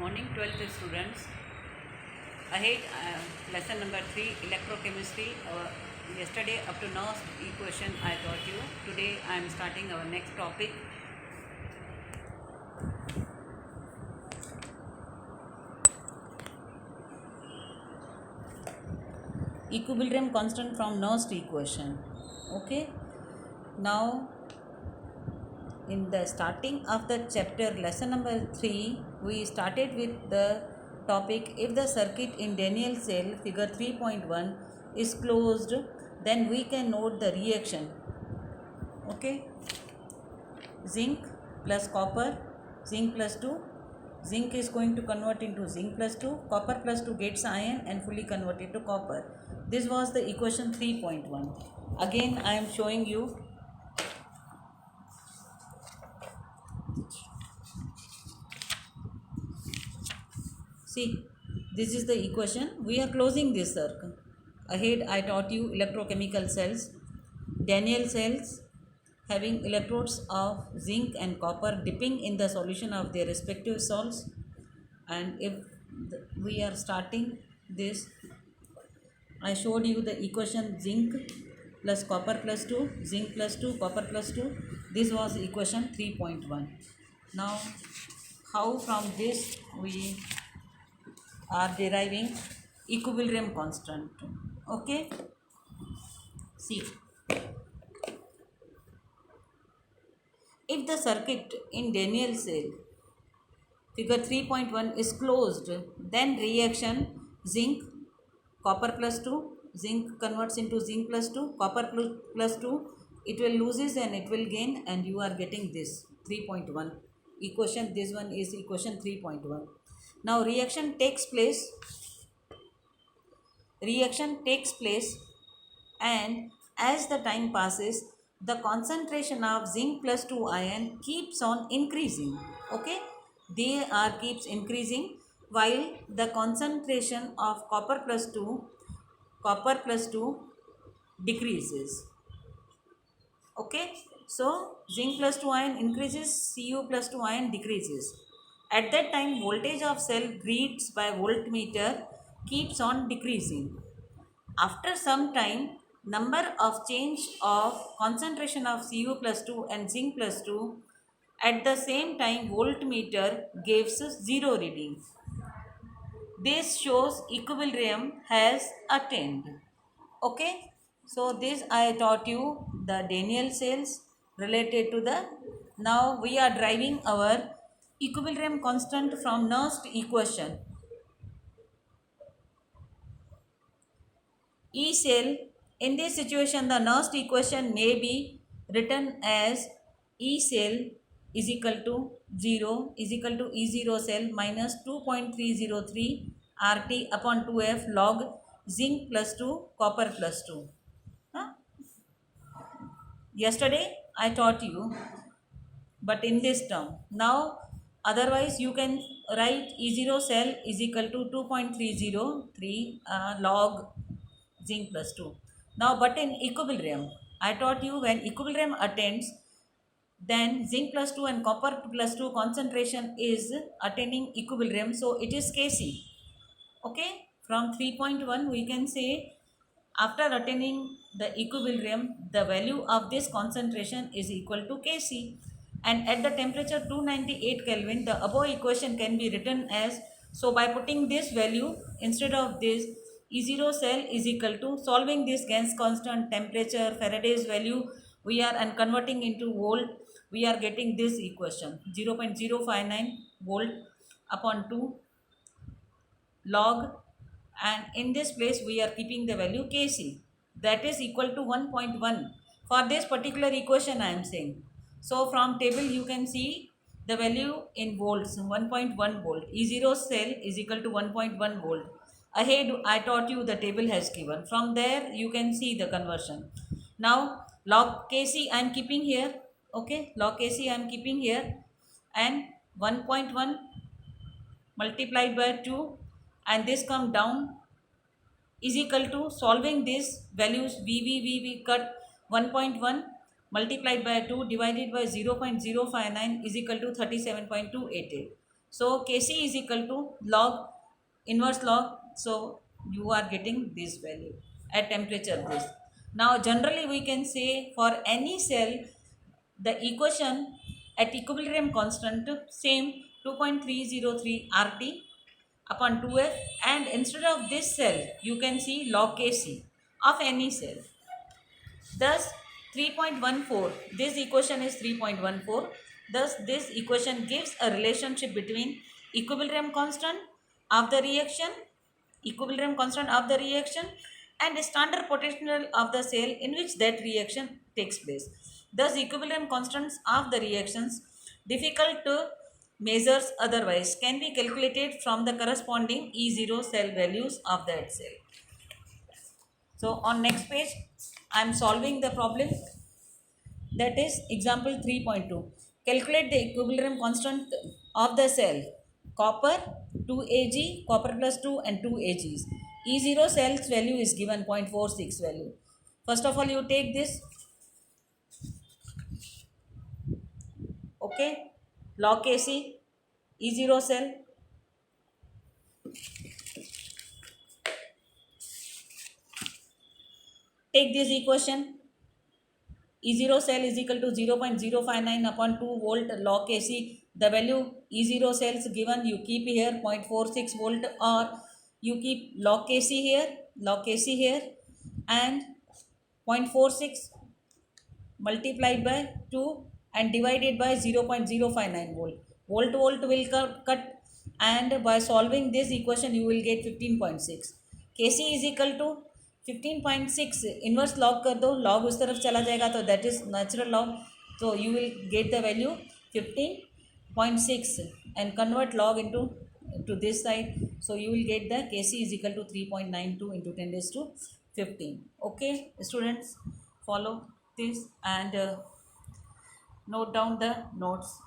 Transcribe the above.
morning 12th students. Ahead lesson number 3 electrochemistry. Yesterday up to now equation I taught you. Today I am starting our next topic. Equilibrium constant from Nernst equation. Okay. Now in the starting of the chapter lesson number 3 we started with the topic if the circuit in Daniell cell figure 3.1 is closed, then we can note the reaction. Okay, zinc plus copper, zinc plus 2, zinc is going to convert into zinc plus 2, copper plus 2 gets iron and fully converted to copper. This was the equation 3.1. Again I am showing you. See, this is the equation. We are closing this circle. Ahead I taught you electrochemical cells. Daniell cells having electrodes of zinc and copper dipping in the solution of their respective salts. And if we are starting this, I showed you the equation zinc plus copper plus 2, zinc plus 2, copper plus 2. This was equation 3.1. Now, how from this we are deriving equilibrium constant. Okay, see, if the circuit in Daniell cell figure 3.1 is closed, then reaction zinc copper plus 2, zinc converts into zinc plus 2, copper plus 2, it will loses and it will gain, and you are getting this 3.1 equation. This one is equation 3.1. Now reaction takes place, and as the time passes the concentration of zinc plus 2 ion keeps on increasing. Okay, they are keeps increasing while the concentration of copper plus 2 decreases. Okay, so zinc plus 2 ion increases, Cu plus 2 ion decreases. At that time voltage of cell reads by voltmeter keeps on decreasing. After some time, number of change of concentration of Cu plus 2 and zinc plus 2, at the same time voltmeter gives 0 reading. This shows equilibrium has attained. Okay, so this I taught you the Daniell cells related to the. Now we are deriving our equilibrium constant from Nernst equation. E cell, in this situation the Nernst equation may be written as E cell is equal to 0 is equal to E0 cell minus 2.303 RT upon 2F log zinc plus 2 copper plus 2. Yesterday I taught you, but in this term. Now otherwise you can write E0 cell is equal to 2.303 log zinc plus 2. Now but in equilibrium, I taught you when equilibrium attains, then zinc plus 2 and copper plus 2 concentration is attaining equilibrium, so it is Kc. Okay, from 3.1 we can say after attaining the equilibrium the value of this concentration is equal to Kc, and at the temperature 298 Kelvin the above equation can be written as, so by putting this value instead of this, E0 cell is equal to, solving this gas constant, temperature, Faraday's value we are and converting into volt, we are getting this equation 0.059 volt upon 2 log, and in this place we are keeping the value Kc, that is equal to 1.1 for this particular equation I am saying. So from table you can see the value in volts, 1.1 volt. E0 cell is equal to 1.1 volt. Ahead I taught you the table has given. From there you can see the conversion. Now log Kc I am keeping here. Okay, log Kc I am keeping here, and 1.1 multiplied by 2, and this come down is equal to, solving this values VV cut 1.1 multiplied by 2 divided by 0.059 is equal to 37.288. So Kc is equal to log, inverse log. So you are getting this value at temperature this. Now generally we can say for any cell the equation at equilibrium constant same 2.303 RT upon 2F, and instead of this cell you can see log Kc of any cell. Thus 3.14, this equation is 3.14. Thus this equation gives a relationship between equilibrium constant of the reaction, equilibrium constant of the reaction, and standard potential of the cell in which that reaction takes place. Thus equilibrium constants of the reactions difficult to measure otherwise can be calculated from the corresponding E0 cell values of that cell. So on next page I am solving the problem, that is example 3.2. Calculate the equilibrium constant of the cell copper 2 Ag, copper plus 2 and 2 Ags. E0 cell's value is given 0.46 value. First of all you take this, okay, log Kc, E0 cell, take this equation, E0 cell is equal to 0.059 upon 2 volt log Kc. The value E0 cells given you keep here 0.46 volt, or you keep log Kc here, and 0.46 multiplied by 2 and divided by 0.059 volt. Volt will cut, and by solving this equation you will get 15.6. Kc is equal to 15.6 inverse log कर दो, log उस तरफ चला जाएगा तो that is natural log, तो you will get the value 15.6 and convert log into to this side, so you will get the Kc is equal to 3.92 into 10 raised to 15. Okay students, follow this and note down the notes.